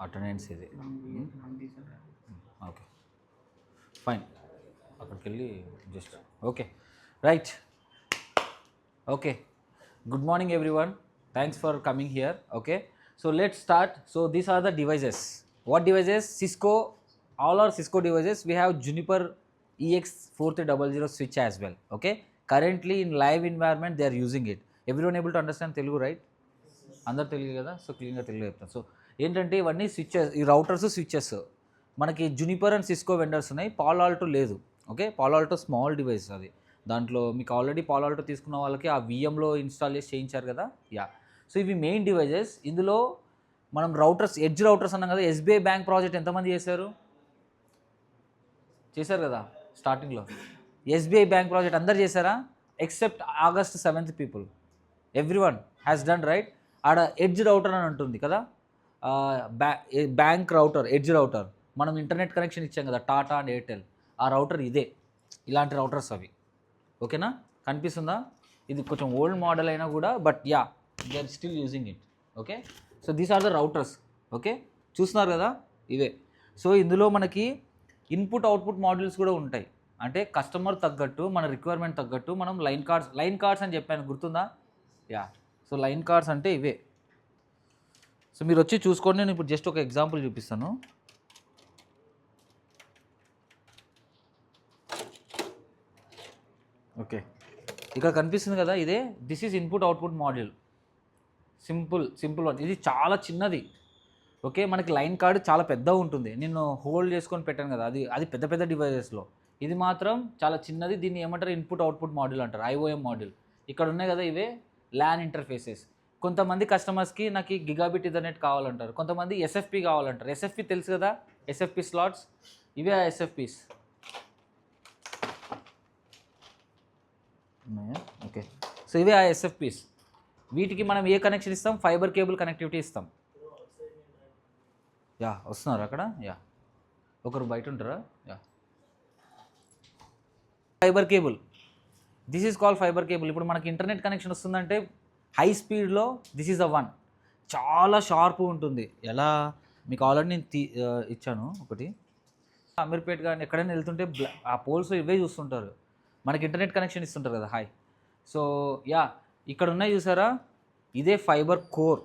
Attendance ఇది. Okay fine, అక్కడికి వెళ్ళి just okay right. Okay, good morning everyone, thanks for coming here. Okay, so let's start. So these are the devices. What devices? Cisco, all are Cisco devices. We have Juniper EX4300 switch as well. Okay, currently in live environment they are using it. Everyone able to understand Telugu, right? అందరు తెలుగు కదా, so క్లీన్గా తెలుగు చెప్తాను. So ఏంటంటే ఇవన్నీ switches, ఈ routers switches మనకి Juniper and Cisco vendors ఉన్నాయి, పాలో Alto లేదు. ఓకే, పాలో ఆల్టో స్మాల్ డివైస్ అది. దాంట్లో మీకు ఆల్రెడీ పాలో ఆల్టో తీసుకున్న వాళ్ళకి ఆ విఎంలో ఇన్స్టాల్ చేసి చేయించారు కదా, యా. సో ఇవి మెయిన్ డివైజెస్. ఇందులో మనం రౌటర్స్, ఎడ్జ్ రౌటర్స్ అన్నాం కదా. ఎస్బీఐ బ్యాంక్ ప్రాజెక్ట్ ఎంతమంది చేశారు కదా స్టార్టింగ్లో? ఎస్బీఐ బ్యాంక్ ప్రాజెక్ట్ అందరు చేశారా? Except August 7th people, everyone has done, right? ఆడ ఎడ్జ్ రౌటర్ అని ఉంటుంది కదా, బ్యాంక్ రౌటర్, ఎడ్జ్ రౌటర్. మనం ఇంటర్నెట్ కనెక్షన్ ఇచ్చాం కదా టాటా అండ్ ఎయిర్టెల్, ఆ రౌటర్ ఇదే. ఇలాంటి రౌటర్స్ అవి. ఓకేనా, కనిపిస్తుందా? ఇది కొంచెం ఓల్డ్ మోడల్ అయినా కూడా, but ya, they are still using it. Okay, so these are the routers. Okay, చూస్తున్నారు కదా, ఇవే. సో ఇందులో మనకి ఇన్పుట్ అవుట్పుట్ మాడ్యూల్స్ కూడా ఉంటాయి. అంటే కస్టమర్ తగ్గట్టు, మన రిక్వైర్మెంట్ తగ్గట్టు మనం లైన్ కార్డ్స్ అని చెప్పాను, గుర్తుందా? యా, సో లైన్ కార్డ్స్ అంటే ఇవే. సో మీరు వచ్చి చూసుకోండి, నేను ఇప్పుడు జస్ట్ ఒక ఎగ్జాంపుల్ చూపిస్తాను. ఓకే, ఇక్కడ కనిపిస్తుంది కదా, ఇదే. This is input output module. Simple one. ఇది చాలా చిన్నది. ఓకే, మనకి లైన్ కార్డ్ చాలా పెద్దగా ఉంటుంది. నేను హోల్డ్ చేసుకొని పెట్టాను కదా, అది పెద్ద డివైజెస్లో. ఇది మాత్రం చాలా చిన్నది. దీన్ని ఏమంటారు? ఇన్పుట్ అవుట్పుట్ మాడ్యూల్ అంటారు, ఐఓఎం మాడ్యూల్. ఇక్కడ ఉన్నాయి కదా, ఇవే ల్యాన్ ఇంటర్ఫేసెస్. కొంతమంది కస్టమర్స్కి నాకు గిగాబిట్ ఇథర్నెట్ కావాలంటారు, కొంతమంది ఎస్ఎఫ్పి కావాలంటారు. ఎస్ఎఫ్పి తెలుసు కదా, ఎస్ఎఫ్పి స్లాట్స్, ఇవే ఆ ఎస్ఎఫ్పిస్. ఓకే, సో ఇవే ఆ ఎస్ఎఫ్పిస్. వీటికి మనం ఏ కనెక్షన్ ఇస్తాం? ఫైబర్ కేబుల్ కనెక్టివిటీ ఇస్తాం. యా, వస్తున్నారు అక్కడ? యా, ఒకరు బయట ఉంటారా? Yeah, fibre cable, this is called fibre cable. ఇప్పుడు మనకి ఇంటర్నెట్ కనెక్షన్ వస్తుందంటే హై స్పీడ్లో దిస్ ఈజ్ ద వన్. చాలా షార్ప్ ఉంటుంది. ఎలా మీకు ఆల్రెడీ నేను ఇచ్చాను ఒకటి. అమీర్పేట్ కానీ ఎక్కడైనా వెళ్తుంటే ఆ పోల్స్ ఇవే చూస్తుంటారు, మనకి ఇంటర్నెట్ కనెక్షన్ ఇస్తుంటారు కదా, హాయ్. సో యా, ఇక్కడ ఉన్నాయి చూసారా, ఇదే ఫైబర్ కోర్.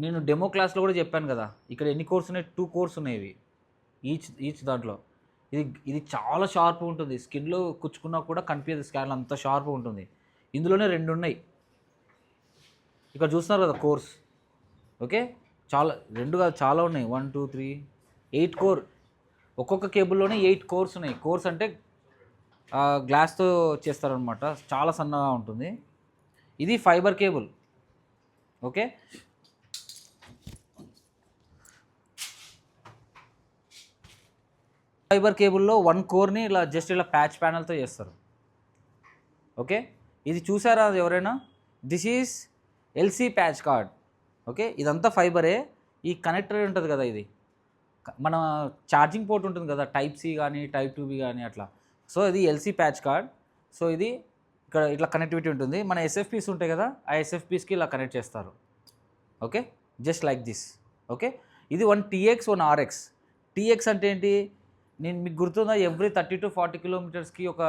నేను డెమో క్లాస్లో కూడా చెప్పాను కదా, ఇక్కడ ఎన్ని కోర్స్ ఉన్నాయి? 2 కోర్స్ ఉన్నాయి ఇవి, ఈచ్ దాంట్లో. ఇది చాలా షార్ప్ ఉంటుంది, స్కిన్లో కుచ్చుకున్నా కూడా కనిపించదు స్కాన్లో, అంత షార్ప్ ఉంటుంది. ఇందులోనే 2 ఉన్నాయి, ఇక్కడ చూస్తున్నారు కదా కోర్స్. ఓకే, చాలా 2 కాదు, చాలా ఉన్నాయి. 1 2 3 8 కోర్. ఒక్కొక్క కేబుల్లోనే 8 కోర్స్ ఉన్నాయి. కోర్స్ అంటే గ్లాస్తో చేస్తారనమాట, చాలా సన్నగా ఉంటుంది. ఇది ఫైబర్ కేబుల్. ఓకే, ఫైబర్ కేబుల్లో 1 కోర్ని ఇలా జస్ట్ ఇలా ప్యాచ్ ప్యానల్తో చేస్తారు. ఓకే, ఇది చూసారా ఎవరైనా? This is LC patch card. Okay, ఇదంతా ఫైబరే. ఈ కనెక్టర్ ఉంటుంది కదా, ఇది మన ఛార్జింగ్ పోర్ట్ ఉంటుంది కదా, టైప్ సి కానీ టైప్ 2B కానీ అట్లా. సో ఇది ఎల్సీ ప్యాచ్ కార్డ్. సో ఇది ఇక్కడ ఇట్లా కనెక్టివిటీ ఉంటుంది. మన ఎస్ఎఫ్పీస్ ఉంటాయి కదా, ఆ ఎస్ఎఫ్పీస్కి ఇలా కనెక్ట్ చేస్తారు. Okay, just like this. Okay, ఇది 1 TX 1 RX. TX అంటే ఏంటి? నేను మీకు గుర్తుందా, ఎవ్రీ 30 to 40 కిలోమీటర్స్కి ఒక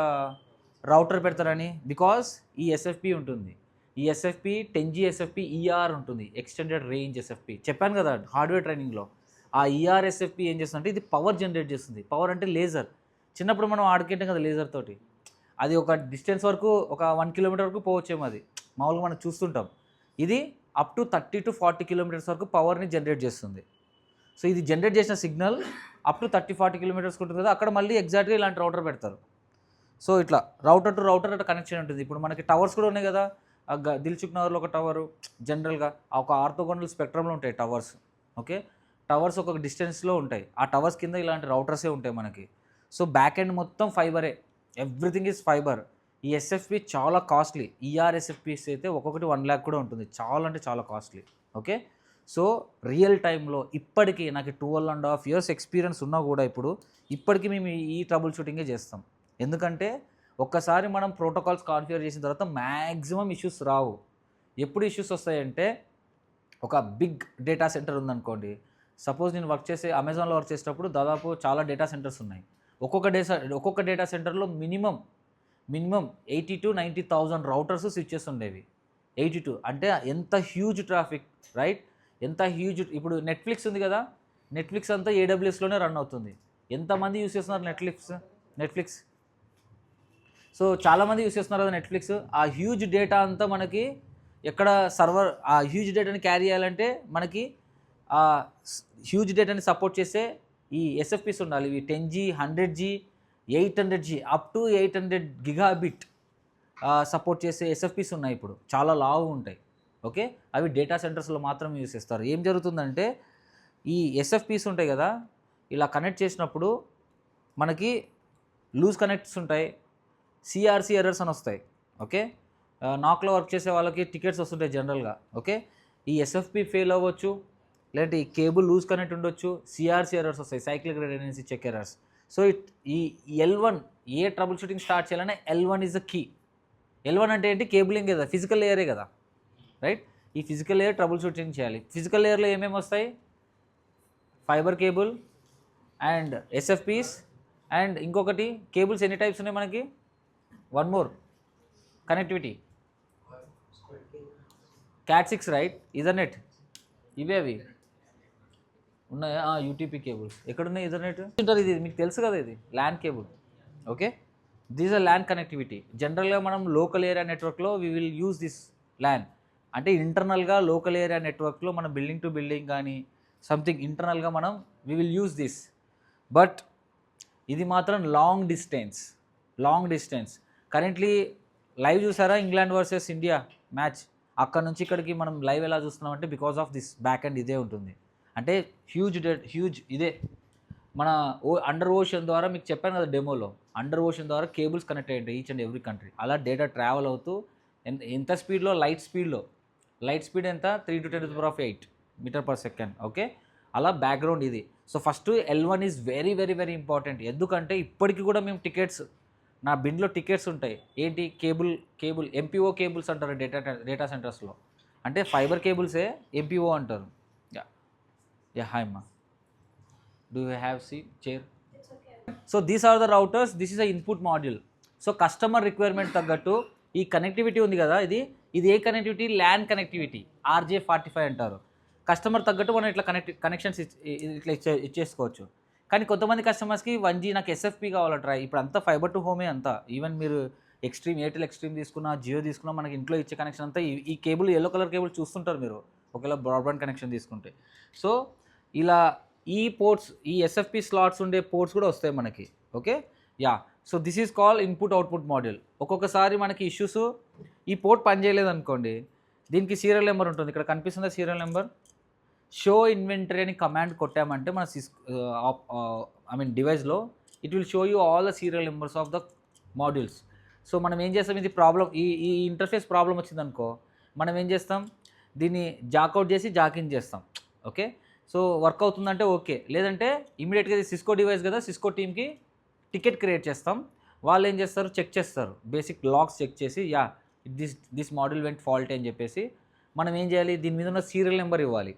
రౌటర్ పెడతారని? బికాస్ ఈ ఎస్ఎఫ్పి ఉంటుంది. ఈ ఎస్ఎఫ్పి 10G ఎస్ఎఫ్పి ER ఉంటుంది, ఎక్స్టెండెడ్ రేంజ్ ఎస్ఎఫ్పి. చెప్పాను కదా హార్డ్వేర్ ట్రైనింగ్లో. ఆ ER ఎస్ఎఫ్పి ఏం చేస్తుందంటే ఇది పవర్ జనరేట్ చేస్తుంది. పవర్ అంటే లేజర్. చిన్నప్పుడు మనం ఆడుకుంటాం కదా లేజర్ తోటి, అది ఒక డిస్టెన్స్ వరకు, ఒక 1 కిలోమీటర్ వరకు పోవచ్చేమో, అది మామూలుగా మనం చూస్తుంటాం. ఇది అప్ టు 30 to 40 కిలోమీటర్స్ వరకు పవర్ని జనరేట్ చేస్తుంది. సో ఇది జనరేట్ చేసిన సిగ్నల్ అప్ టు 30-40 కిలోమీటర్స్ ఉంటుంది కదా, అక్కడ మళ్ళీ ఎగ్జాక్ట్గా ఇలాంటి రౌటర్ పెడతారు. సో ఇట్లా రౌటర్ టు రౌటర్ అట్లా కనెక్షన్ ఉంటుంది. ఇప్పుడు మనకి టవర్స్ కూడా ఉన్నాయి కదా, దిల్సుఖ్ నగర్లో ఒక టవరు, జనరల్గా ఒక ఆర్థోగోనల్ స్పెక్ట్రంలో ఉంటాయి టవర్స్. ఓకే, టవర్స్ ఒక డిస్టెన్స్లో ఉంటాయి, ఆ టవర్స్ కింద ఇలాంటి రౌటర్సే ఉంటాయి మనకి. సో బ్యాక్ ఎండ్ మొత్తం ఫైబరే, ఎవ్రీథింగ్ ఈజ్ ఫైబర్. ఈ ఎస్ఎఫ్పి చాలా కాస్ట్లీ. ERSFPs అయితే ఒక్కొక్కటి 1 lakh కూడా ఉంటుంది, చాలా అంటే చాలా కాస్ట్లీ. ఓకే, సో రియల్ టైంలో ఇప్పటికీ నాకు 12.5 years ఎక్స్పీరియన్స్ ఉన్నా కూడా ఇప్పటికీ మేము ఈ ట్రబుల్ షూటింగే చేస్తాం. ఎందుకంటే ఒక్కసారి మనం ప్రోటోకాల్స్ కాన్ఫిగర్ చేసిన తర్వాత మ్యాక్సిమం ఇష్యూస్ రావు. ఎప్పుడు ఇష్యూస్ వస్తాయంటే, ఒక బిగ్ డేటా సెంటర్ ఉందనుకోండి, సపోజ్ నేను వర్క్ చేసే అమెజాన్లో వర్క్ చేసేటప్పుడు దాదాపు చాలా డేటా సెంటర్స్ ఉన్నాయి. ఒక్కొక్క డేటా సెంటర్లో మినిమం 80 to 90,000 రౌటర్స్ స్విచ్చెస్ ఉండేవి. 82 అంటే ఎంత హ్యూజ్ ట్రాఫిక్, రైట్? ఎంత హ్యూజ్. ఇప్పుడు నెట్ఫ్లిక్స్ ఉంది కదా, నెట్ఫ్లిక్స్ అంతా AWSలోనే రన్ అవుతుంది. ఎంతమంది యూస్ చేస్తున్నారు నెట్ఫ్లిక్స్? సో చాలామంది యూస్ చేస్తున్నారు కదా నెట్ఫ్లిక్స్. ఆ హ్యూజ్ డేటా అంతా మనకి ఎక్కడ సర్వర్, ఆ హ్యూజ్ డేటాని క్యారీ చేయాలంటే మనకి ఆ హ్యూజ్ డేటాని సపోర్ట్ చేసే ఈ SFPs ఉండాలి. ఇవి 10G, 100G, 800G up to 800 gigabit support చేసే SFPs ఉన్నాయి. ఇప్పుడు చాలా లావు ఉంటాయి. ఓకే, అవి డేటా సెంటర్స్లో మాత్రం యూస్ చేస్తారు. ఏం జరుగుతుందంటే ఈ SFPs ఉంటాయి కదా, ఇలా కనెక్ట్ చేసినప్పుడు మనకి లూజ్ కనెక్ట్స్ ఉంటాయి, CRC ఎర్రర్స్ అని వస్తాయి. ఓకే, నాక్లో వర్క్ చేసే వాళ్ళకి టికెట్స్ వస్తుంటాయి జనరల్గా. ఓకే, ఈ SFP ఫెయిల్ అవ్వచ్చు, లేదంటే ఈ కేబుల్ లూజ్ కనెక్ట్ ఉండొచ్చు, CRC ఎర్రర్స్ వస్తాయి, cyclic redundancy check errors. So ఈ L1 ఏ ట్రబుల్ షూటింగ్ స్టార్ట్ చేయాలనే L1 is the key. L1 అంటే ఏంటి? కేబులింగ్ కదా, ఫిజికల్ లేయరే కదా, రైట్? ఈ ఫిజికల్ లేయర్ ట్రబుల్ షూటింగ్ చేయాలి. ఫిజికల్ లేయర్లో ఏమేమి వస్తాయి? Fibre cable and SFPs and ఇంకొకటి కేబుల్స్ ఎన్ని టైప్స్ ఉన్నాయి మనకి? One more, connectivity, Cat6, right? Ethernet, ఇవే అవి ఉన్నాయా? UTP కేబుల్స్ ఎక్కడున్నాయి? ఈథర్నెట్ ఉంటారు. ఇది మీకు తెలుసు కదా, ఇది LAN cable. Okay, this are LAN connectivity. జనరల్గా మనం లోకల్ ఏరియా నెట్వర్క్లో we will use this LAN. అంటే ఇంటర్నల్గా లోకల్ ఏరియా నెట్వర్క్లో మనం బిల్డింగ్ టు బిల్డింగ్ కానీ సంథింగ్ ఇంటర్నల్గా మనం we will use this. But ఇది మాత్రం లాంగ్ డిస్టెన్స్. కరెంట్లీ లైవ్ చూసారా ఇంగ్లాండ్ వర్సెస్ ఇండియా మ్యాచ్? అక్కడ నుంచి ఇక్కడికి మనం లైవ్ ఎలా చూస్తున్నామంటే because of this back and ఇదే ఉంటుంది. అంటే హ్యూజ్ ఇదే మన అండర్ ఓషన్ ద్వారా, మీకు చెప్పాను కదా డెమోలో, అండర్ ఓషన్ ద్వారా కేబుల్స్ కనెక్ట్ అయ్యాయి ఈచ్ అండ్ ఎవ్రీ కంట్రీ. అలా డేటా ట్రావెల్ అవుతూ ఎంత స్పీడ్లో? లైట్ స్పీడ్ ఎంత? 3 to 10⁸ meter per second. Okay, అలా బ్యాక్గ్రౌండ్ ఇది. So first L1 is very very very important. ఎందుకంటే ఇప్పటికీ కూడా మేము టికెట్స్, నా బిన్లో టికెట్స్ ఉంటాయి. ఏంటి? కేబుల్ MPO కేబుల్స్ అంటారు డేటా సెంటర్స్లో. అంటే ఫైబర్ కేబుల్సే MPO అంటారు. యా హాయ్ అమ్మా, do you have chair? So these are the routers, this is a input module. So customer requirement తగ్గట్టు ఈ కనెక్టివిటీ ఉంది కదా, ఇది ఏ కనెక్టివిటీ? ల్యాన్ కనెక్టివిటీ, RJ45 అంటారు. కస్టమర్ తగ్గట్టు మనం ఇట్లా కనెక్షన్స్ ఇట్లా ఇచ్చేసుకోవచ్చు. కానీ కొంతమంది కస్టమర్స్కి 1G నాకు SFP కావాలంటారా. ఇప్పుడు అంతా ఫైబర్ టు హోమే అంతా. ఈవెన్ మీరు ఎయిర్టెల్ ఎక్స్ట్రీమ్ తీసుకున్నా, జియో తీసుకున్నా, మనకి ఇంట్లో ఇచ్చే కనెక్షన్ అంతా ఈ కేబుల్, ఎల్లో కలర్ కేబుల్ చూస్తుంటారు మీరు ఒకవేళ బ్రాడ్బ్యాండ్ కనెక్షన్ తీసుకుంటే. సో ఇలా ఈ పోర్ట్స్, ఈ SFP స్లాట్స్ ఉండే పోర్ట్స్ కూడా వస్తాయి మనకి. Okay, ya. So this is call input output module. ఒక్కొక్కసారి మనకి ఇష్యూస్, ఈ పోర్ట్ పనిచేయలేదు అనుకోండి, దీనికి సీరియల్ నెంబర్ ఉంటుంది. ఇక్కడ కనిపిస్తుందా సీరియల్ నెంబర్? షో ఇన్వెంటరీ అని కమాండ్ కొట్టామంటే మన డివైస్లో it will show you all the serial numbers of the modules. So మనం ఏం చేస్తాం? ఇది ప్రాబ్లం, ఈ ఇంటర్ఫేస్ ప్రాబ్లం వచ్చిందనుకో, మనం ఏం చేస్తాం? దీన్ని జాక్అవుట్ చేసి జాకిన్ చేస్తాం. ఓకే, సో వర్క్ అవుతుందంటే ఓకే, లేదంటే ఇమీడియట్గా ఇది సిస్కో డివైస్ కదా, సిస్కో టీమ్కి టికెట్ క్రియేట్ చేస్తాం. వాళ్ళు ఏం చేస్తారు? చెక్ చేస్తారు, బేసిక్ లాగ్స్ చెక్ చేసి, yeah this module vent fault అని చెప్పేసి మనం ఏం చేయాలి? దీని మీద ఉన్న సీరియల్ నెంబర్ ఇవ్వాలి.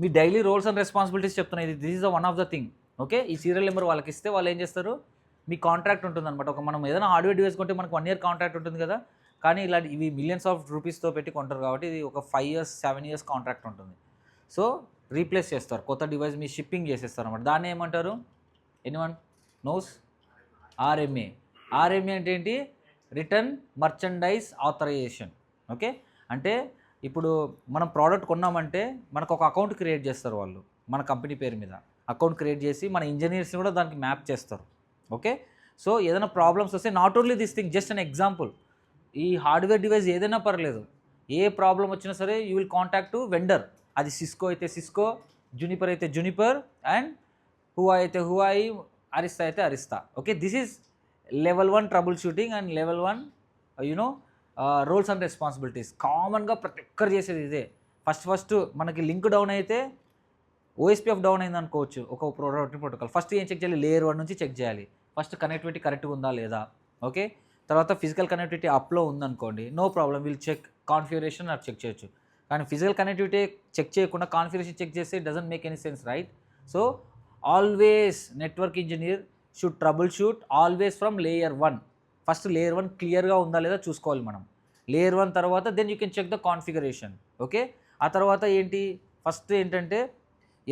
మీ డైలీ రోల్స్ అండ్ రెస్పాన్సిబిలిటీస్ చెప్తున్నాయి. This is one of the thing. Okay, ఈ సీరియల్ నెంబర్ వాళ్ళకి ఇస్తే వాళ్ళు ఏం చేస్తారు? మీ కాంట్రాక్ట్ ఉంటుంది అనమాట. మనం ఏదైనా హార్డ్వేర్ డివైస్ కొంటే మనకు 1 year కాంట్రాక్ట్ ఉంటుంది కదా, కానీ ఇలాంటి ఇవి మిలియన్స్ ఆఫ్ రూపీస్తో పెట్టి కొంటారు కాబట్టి ఇది ఒక 5 years 7 years కాంట్రాక్ట్ ఉంటుంది. సో రీప్లేస్ చేస్తారు, కొత్త డివైస్ మీ షిప్పింగ్ చేసేస్తారు అనమాట. దాన్ని ఏమంటారు? Anyone nose? RMA అంటే ఏంటి? Return merchandise authorisation. ఓకే, అంటే ఇప్పుడు మనం ప్రోడక్ట్ కొన్నామంటే మనకు ఒక అకౌంట్ క్రియేట్ చేస్తారు వాళ్ళు, మన కంపెనీ పేరు మీద అకౌంట్ క్రియేట్ చేసి మన ఇంజనీర్స్ని కూడా దానికి మ్యాప్ చేస్తారు. ఓకే, సో ఏదైనా ప్రాబ్లమ్స్ వస్తే, not only this thing, just an example, ఈ హార్డ్వేర్ డివైస్ ఏదైనా పర్లేదు, ఏ ప్రాబ్లం వచ్చినా సరే you will contact to vendor. అది సిస్కో అయితే సిస్కో, జునిపర్ అయితే జునిపర్, అండ్ హువాయి అయితే హువాయి, అరిస్తా అయితే Arista. Okay, this is level 1 trouble shooting and level 1 roles and responsibilities. కామన్గా ప్రతి ఒక్కరు చేసేది ఇదే. ఫస్ట్ మనకి లింక్ డౌన్ అయితే OSPF డౌన్ అయింది అనుకోవచ్చు ఒక ప్రోటోకాల్. ఫస్ట్ ఏం చెక్ చేయాలి? లేయర్ 1 నుంచి చెక్ చేయాలి. ఫస్ట్ కనెక్టివిటీ కరెక్ట్గా ఉందా లేదా. ఓకే, తర్వాత ఫిజికల్ కనెక్టివిటీ అప్లో ఉందనుకోండి, no problem, will check configuration, నాకు చెక్ చేయొచ్చు. కానీ ఫిజికల్ కనెక్టివిటీ చెక్ చేయకుండా కాన్ఫిగరేషన్ చెక్ చేస్తే doesn't make any sense, right? So always network engineer should troubleshoot always from layer 1. First layer 1 క్లియర్గా ఉందా లేదా చూసుకోవాలి మనం. లేయర్ 1 తర్వాత then you can check the configuration. Okay, ఆ తర్వాత ఏంటి, ఫస్ట్ ఏంటంటే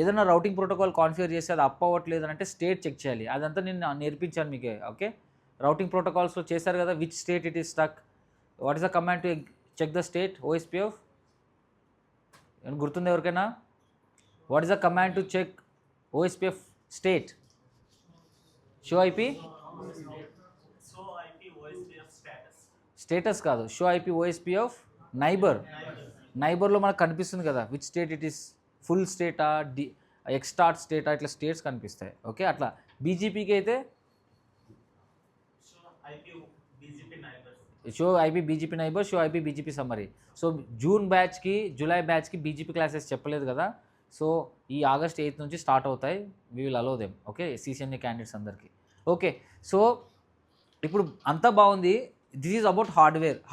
ఏదైనా రౌటింగ్ ప్రోటోకాల్ కాన్ఫిగర్ చేసి అది అప్ అవ్వట్లేదు అంటే స్టేట్ చెక్ చేయాలి. అదంతా నేను నేర్పించాను మీకు. ఓకే, రౌటింగ్ ప్రోటోకాల్స్లో చేశారు కదా, which state it is stuck, what is the command to check the state, OSPF గుర్తుంది ఎవరికైనా? What is the command to check OSPF state? Show IP status కాదు, షో ఐపీ ఓఎస్పిఎఫ్ నైబర్లో మనకు కనిపిస్తుంది కదా which state it is, full స్టేటా, ఎక్స్టార్ట్ స్టేటా, ఇట్లా స్టేట్స్ కనిపిస్తాయి. ఓకే, అట్లా బీజీపీకి అయితే show IP BGP neighbour, show IP BGP summary. So June బ్యాచ్కి జూలై బ్యాచ్కి బీజీపీ క్లాసెస్ చెప్పలేదు కదా, సో ఈ ఆగస్ట్ 8 నుంచి స్టార్ట్ అవుతాయి. We will allow them. Okay, CCMA candidates అందరికీ. ఓకే, సో ఇప్పుడు అంతా బాగుంది. This is about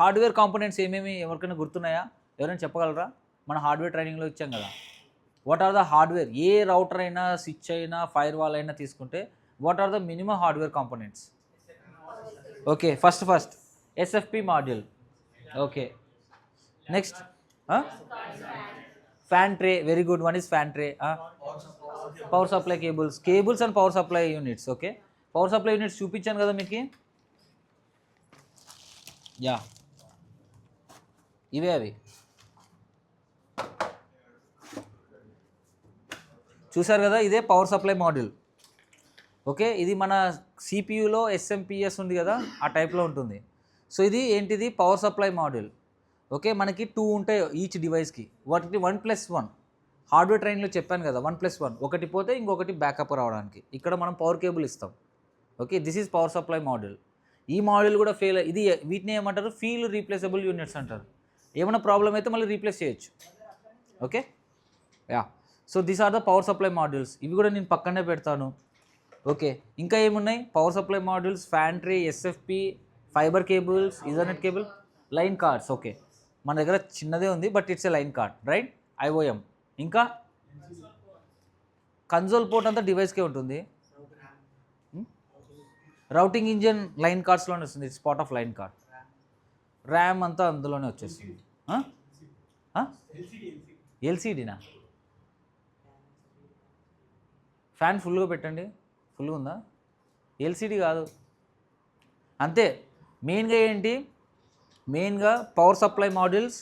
hardware components ఏమేమి ఎవరికైనా గుర్తున్నాయా? ఎవరైనా చెప్పగలరా? మన హార్డ్వేర్ ట్రైనింగ్లో ఇచ్చాం కదా. వాట్ ఆర్ ద హార్డ్వేర్, ఏ రౌటర్ అయినా, స్విచ్ అయినా, ఫైర్ వాల్ అయినా తీసుకుంటే what are the minimum hardware components? Okay, first SFP module. Okay, next fan tray, very good, one is fan tray. Power supply cables and power supply units. Okay, power supply units చూపించాను కదా మీకు. Yeah, ఇవే అవి చూసారు కదా, ఇదే power supply module. Okay, ఇది మన సిపియూలో ఎస్ఎంపిఎస్ ఉంది కదా, ఆ టైప్లో ఉంటుంది. సో ఇది ఏంటిది, పవర్ సప్లై మాడ్యూల్. ఓకే, మనకి 2 ఉంటాయి ఈచ్ డివైస్కి. వాటికి 1+1 హార్డ్వేర్ ట్రైనింగ్లో చెప్పాను కదా, 1+1, ఒకటి పోతే ఇంకొకటి బ్యాకప్ రావడానికి. ఇక్కడ మనం పవర్ కేబుల్ ఇస్తాం. Okay, this is power supply module. ఈ మాడ్యూల్ కూడా ఫెయిల్, ఇది వీటిని ఏమంటారు, ఫీల్డ్ రీప్లేసబుల్ యూనిట్స్ అంటారు. ఏమైనా ప్రాబ్లం అయితే మళ్ళీ రీప్లేస్ చేయొచ్చు. Okay, ya, so these are the power supply modules. ఇవి కూడా నేను పక్కనే పెడతాను. ఓకే, ఇంకా ఏమున్నాయి power supply modules? Fan tray, SFP, fibre cables, Ethernet cable, line cards. Okay, మన దగ్గర చిన్నదే ఉంది but it's a line card, right? IOM. ఇంకా కన్సోల్ పోర్ట్ అంతా డివైస్కే ఉంటుంది. రౌటింగ్ ఇంజిన్ లైన్ కార్డ్స్లోనే వస్తుంది, it's part of line card. RAM అంతా అందులోనే వచ్చేస్తుంది. ఎల్సిడీనా? ఫ్యాన్ ఫుల్గా పెట్టండి, ఫుల్గా ఉందా? ఎల్సిడి కాదు, అంతే. మెయిన్గా ఏంటి, మెయిన్గా power supply modules,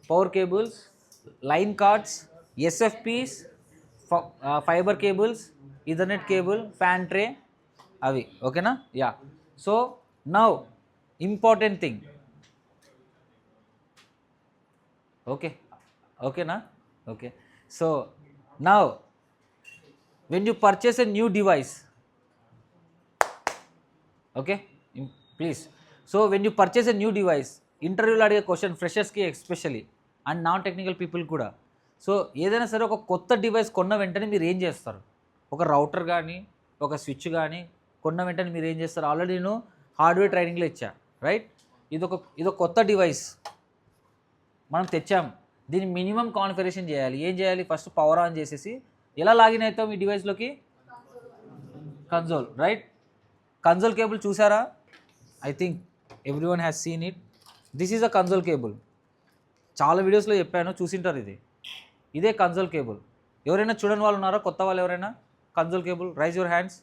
power cables, line cards, SFPs, fibre cables, Ethernet cable, fan tray, అవి. ఓకేనా? Yeah, so now important thing. ఓకేనా? Okay, so now when you purchase a new device, okay, please, so when you purchase a new device, ఇంటర్వ్యూలో అడిగే question ఫ్రెషర్స్కి especially and non technical people కూడా. So ఏదైనా సరే ఒక కొత్త డివైస్ కొన్న వెంటనే మీరు ఏం చేస్తారు? ఒక రౌటర్ కానీ, ఒక స్విచ్ కానీ కొన్న వెంటనే మీరు ఏం చేస్తారు? ఆల్రెడీ నేను హార్డ్వేర్ ట్రైనింగ్లో ఇచ్చా, రైట్? ఇదొక కొత్త డివైస్ మనం తెచ్చాం, దీన్ని మినిమం కాన్ఫిగరేషన్ చేయాలి. ఏం చేయాలి? ఫస్ట్ పవర్ ఆన్ చేసేసి ఎలా లాగిన్ అవుతాం ఈ డివైస్లోకి? Console, right? కన్సోల్ కేబుల్ చూసారా? I think everyone has seen it. This is a console cable. చాలా వీడియోస్లో చెప్పాను, చూసింటారు. ఇదే కన్సోల్ కేబుల్. ఎవరైనా చూడని వాళ్ళు ఉన్నారా? కొత్త వాళ్ళు ఎవరైనా? Console cable, rise your hands.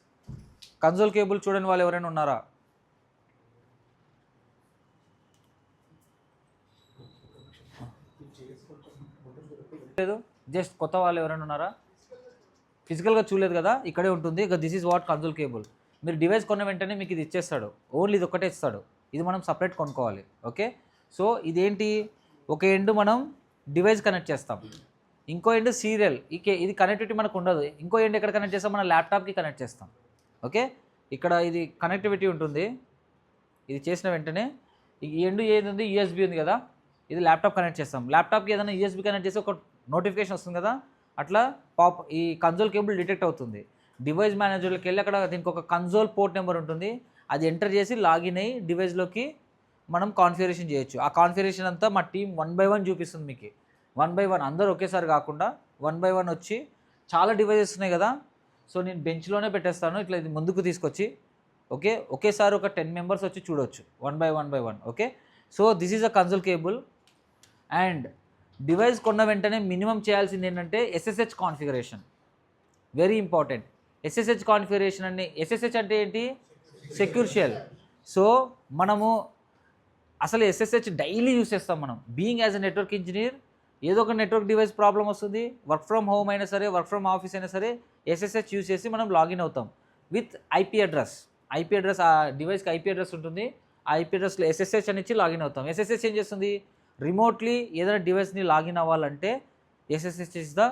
Console cable చూడని వాళ్ళు ఎవరైనా ఉన్నారా? లేదు, జస్ట్ కొత్త వాళ్ళు ఎవరైనా ఉన్నారా? ఫిజికల్గా చూడలేదు కదా, ఇక్కడే ఉంటుంది. ఇక this is what console cable. మీరు డివైస్ కొన్న వెంటనే మీకు ఇది ఇచ్చేస్తాడు, ఓన్లీ ఇది ఒక్కటే ఇస్తాడు. ఇది మనం సపరేట్ కొనుక్కోవాలి. ఓకే, సో ఇదేంటి, ఒక ఎండ్ మనం డివైస్ కనెక్ట్ చేస్తాం, ఇంకో ఎండ్ సీరియల్. ఇది కనెక్టివిటీ మనకు ఉండదు. ఇంకో ఎండ్ ఎక్కడ కనెక్ట్ చేస్తాం? మన ల్యాప్టాప్కి కనెక్ట్ చేస్తాం. ఓకే, ఇక్కడ ఇది కనెక్టివిటీ ఉంటుంది. ఇది చేసిన వెంటనే ఈ ఎండ్ ఏది ఉంది, యూఎస్బీ ఉంది కదా, ఇది ల్యాప్టాప్ కనెక్ట్ చేస్తాం. ల్యాప్టాప్కి ఏదైనా యూఎస్బీ కనెక్ట్ చేసి ఒక నోటిఫికేషన్ వస్తుంది కదా, అట్లా ఈ కన్సోల్ కేబుల్ డిటెక్ట్ అవుతుంది. డివైస్ మేనేజర్లోకి వెళ్ళి అక్కడ దీనికి ఒక కన్సోల్ పోర్ట్ నెంబర్ ఉంటుంది, అది ఎంటర్ చేసి లాగిన్ అయ్యి డివైస్లోకి మనం కాన్ఫిగరేషన్ చేయొచ్చు. ఆ కాన్ఫిగరేషన్ అంతా మా టీం 1 by 1 చూపిస్తుంది మీకు. వన్ బై వన్ అందరూ ఒకేసారి కాకుండా వన్ బై వన్ వచ్చి చాలా డివైజెస్ ఉన్నాయి కదా. సో నేను బెంచ్లోనే పెట్టేస్తాను ఇట్లా ఇది ముందుకు తీసుకొచ్చి. ఓకే, ఒకేసారి ఒక 10 మెంబర్స్ వచ్చి చూడవచ్చు one by one. Okay, so this is a console cable. And device కొన్న వెంటనే మినిమం చేయాల్సింది ఏంటంటే SSH configuration, very important. SSH configuration అంటే SSH అంటే ఏంటి? Secure shell. సో మనము అసలు SSH డైలీ యూస్ చేస్తాం మనం. Being as a network engineer ఏదో ఒక నెట్వర్క్ డివైస్ ప్రాబ్లం వస్తుంది, వర్క్ ఫ్రమ్ హోమ్ అయినా సరే వర్క్ ఫ్రమ్ ఆఫీస్ అయినా సరే SSH యూస్ చేసి మనం లాగిన్ అవుతాం విత్ IP అడ్రస్. ఆ డివైస్కి IP అడ్రస్ ఉంటుంది. ఆ IP అడ్రస్లో SSH అని ఇచ్చి లాగిన్ అవుతాం. SSH ఏం చేస్తుంది? రిమోట్లీ ఏదైనా డివైస్ని లాగిన్ అవ్వాలంటే SSH ఇస్ ద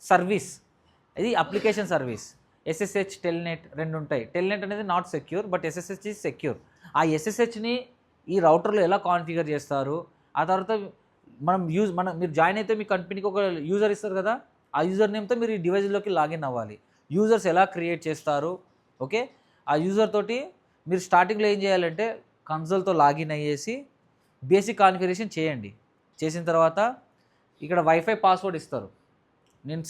సర్వీస్, ఇది అప్లికేషన్ సర్వీస్. SSH టెల్నెట్ రెండు ఉంటాయి. టెల్నెట్ అనేది not secure, but SSH is secure. ఆ SSHని ఈ రౌటర్లో ఎలా కాన్ఫిగర్ చేస్తారు, ఆ తర్వాత మీరు జాయిన్ అయితే మీ కంపెనీకి ఒక యూజర్ ఇస్తారు కదా, ఆ యూజర్ నేమ్తో మీరు ఈ డివైస్లోకి లాగిన్ అవ్వాలి. యూజర్స్ ఎలా క్రియేట్ చేస్తారు, ఓకే, ఆ యూజర్ తోటి మీరు స్టార్టింగ్లో ఏం చేయాలంటే కన్సోల్తో లాగిన్ అయ్యేసి బేసిక్ కాన్ఫిగరేషన్ చేయండి. చేసిన తర్వాత ఇక్కడ వైఫై పాస్వర్డ్ ఇస్తారు. నేను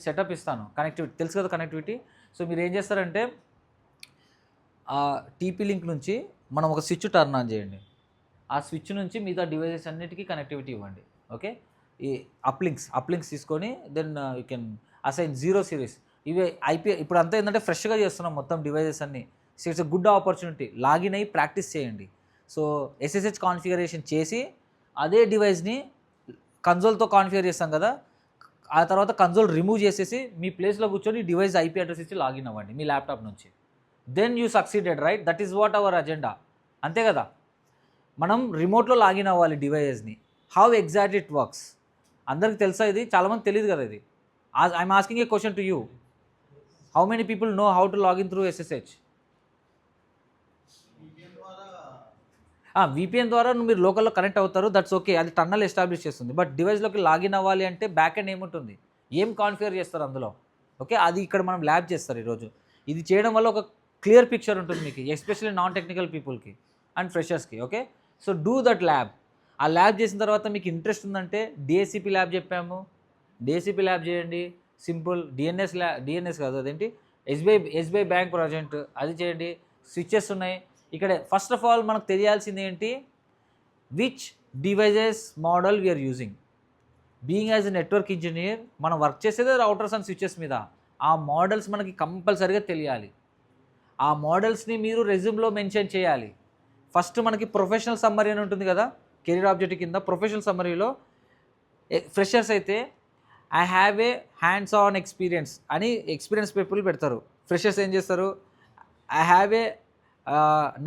సెటప్ ఇస్తాను. కనెక్టివిటీ తెలుసు కదా, కనెక్టివిటీ. సో మీరు ఏం చేస్తారంటే ఆ TP లింక్ నుంచి మనం ఒక స్విచ్ టర్న్ ఆన్ చేయండి. ఆ స్విచ్ నుంచి మిగతా డివైజెస్ అన్నిటికీ కనెక్టివిటీ ఇవ్వండి. ఓకే, ఈ అప్లింక్స్ తీసుకొని then you can assign 0 series. ఇవి ఇప్పుడు అంతా ఏంటంటే ఫ్రెష్గా చేస్తున్నాం మొత్తం డివైజెస్ అన్నీ. So it's a good opportunity. Login అయ్యి ప్రాక్టీస్ చేయండి. సో SSH కాన్ఫిగరేషన్ చేసి అదే డివైస్ని కన్సోల్తో కాన్ఫిగర్ చేస్తాం కదా, ఆ తర్వాత కన్సోల్ రిమూవ్ చేసేసి మీ ప్లేస్లో కూర్చొని డివైస్ IP అడ్రస్ ఇచ్చి లాగిన్ అవ్వండి మీ ల్యాప్టాప్ నుంచి. Then you succeeded, right? That is what our agenda, అంతే కదా. మనం రిమోట్లో లాగిన్ అవ్వాలి డివైజెస్ని. హౌ ఎగ్జాక్ట్ ఇట్ వర్క్స్ అందరికి తెలుసా? ఇది చాలామంది తెలియదు కదా. ఇది I'm asking a question to you. How many people know how to login through SSH? VPN ద్వారా మీరు లోకల్లో కనెక్ట్ అవుతారు, దట్స్ ఓకే, అది టన్నల్ ఎస్టాబ్లిష్ చేస్తుంది. బట్ డివైస్లోకి లాగిన్ అవ్వాలి అంటే బ్యాక్ ఎండ్ ఏముంటుంది, ఏం కాన్ఫిగర్ చేస్తారు అందులో, ఓకే, అది ఇక్కడ మనం ల్యాబ్ చేస్తారు ఈరోజు. ఇది చేయడం వల్ల ఒక క్లియర్ పిక్చర్ ఉంటుంది మీకు, ఎస్పెషల్లీ నాన్ టెక్నికల్ పీపుల్కి అండ్ ఫ్రెషర్స్కి. Okay, so do that lab. ఆ ల్యాబ్ చేసిన తర్వాత మీకు ఇంట్రెస్ట్ ఉందంటే DHCP ల్యాబ్ చెప్పాము, DHCP ల్యాబ్ చేయండి. సింపుల్ DNS కాదు, అదేంటి SBI బ్యాంక్ ప్రాజెక్ట్, అది చేయండి. స్విచ్చెస్ ఉన్నాయి ఇక్కడ. ఫస్ట్ ఆఫ్ ఆల్ మనకు తెలియాల్సింది ఏంటి? Which devices model we are using. Being as a network engineer మనం వర్క్ చేసేదే రౌటర్స్ అండ్ స్విచెస్ మీద. ఆ మోడల్స్ మనకి కంపల్సరీగా తెలియాలి. ఆ మోడల్స్ని మీరు రెజ్యూమ్లో మెన్షన్ చేయాలి. ఫస్ట్ మనకి ప్రొఫెషనల్ సమ్మరీ అని ఉంటుంది కదా, కెరీర్ ఆబ్జెక్టివ్ కింద. ప్రొఫెషనల్ సమ్మరీలో ఫ్రెషర్స్ అయితే I have a hands on experience అని ఎక్స్పీరియన్స్ పీపుల్ పెడతారు. ఫ్రెషర్స్ ఏం చేస్తారు? I have a